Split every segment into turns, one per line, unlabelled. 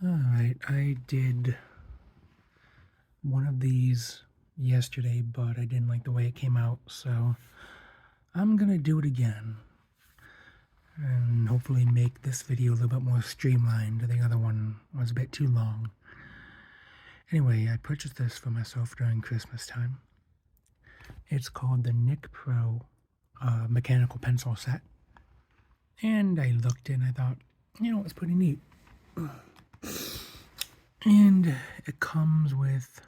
Alright, I did one of these yesterday, but I didn't like the way it came out, so I'm gonna do it again. And hopefully make this video a little bit more streamlined. The other one was a bit too long. Anyway, I purchased this for myself during Christmas time. It's called the NicPro mechanical pencil set. And I looked and I thought, it's pretty neat. And it comes with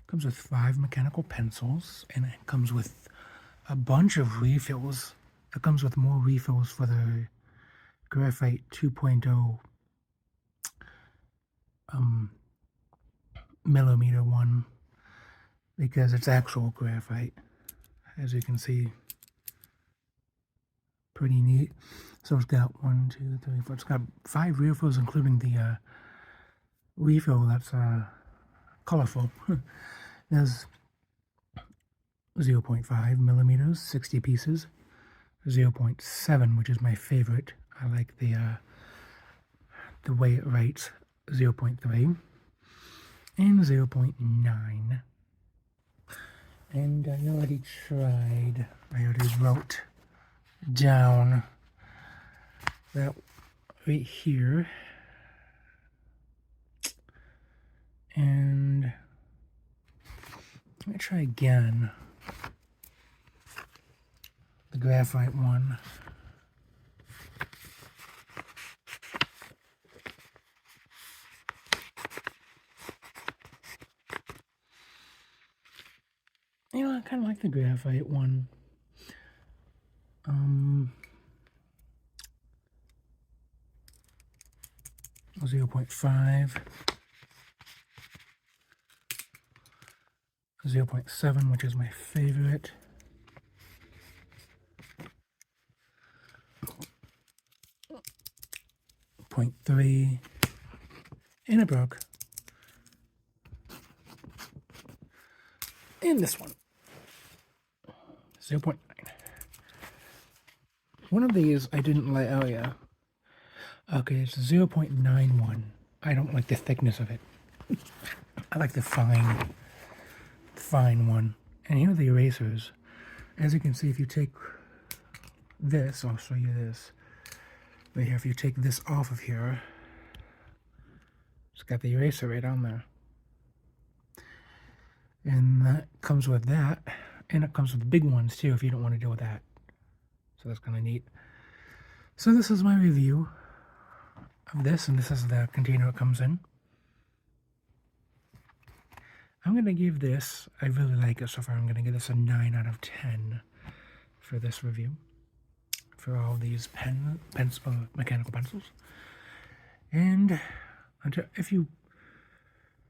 5 mechanical pencils, and it comes with a bunch of refills. It comes with more refills for the Graphite 2.0 millimeter one, because it's actual graphite, as you can see. Pretty neat. So it's got 1, 2, 3, 4. It's got 5 refills, including the refill that's colorful. There's 0.5 millimeters, 60 pieces. 0.7, which is my favorite. I like the way it writes. 0.3 and 0.9. And I already wrote down that right here. And let me try again. The graphite one. I kind of like the graphite one. 0.5. 0.7, which is my favorite. 0.3, and it broke. And this one, 0.9. One of these I didn't like. Oh yeah. Okay, it's 0.91. I don't like the thickness of it. I like the fine one. And here are the erasers. As you can see, if you take this, I'll show you this. Right here, if you take this off of here, it's got the eraser right on there. And that comes with that. And it comes with the big ones too, if you don't want to deal with that. So that's kind of neat. So this is my review of this, and this is the container it comes in. I'm going to give this, I really like it so far, I'm going to give this a 9 out of 10 for this review. For all these mechanical pencils. And if you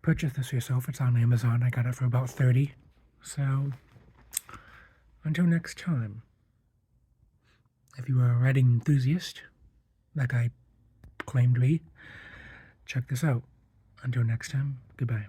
purchase this yourself, it's on Amazon. I got it for about 30. So until next time, if you are a writing enthusiast, like I claim to be, check this out. Until next time, goodbye.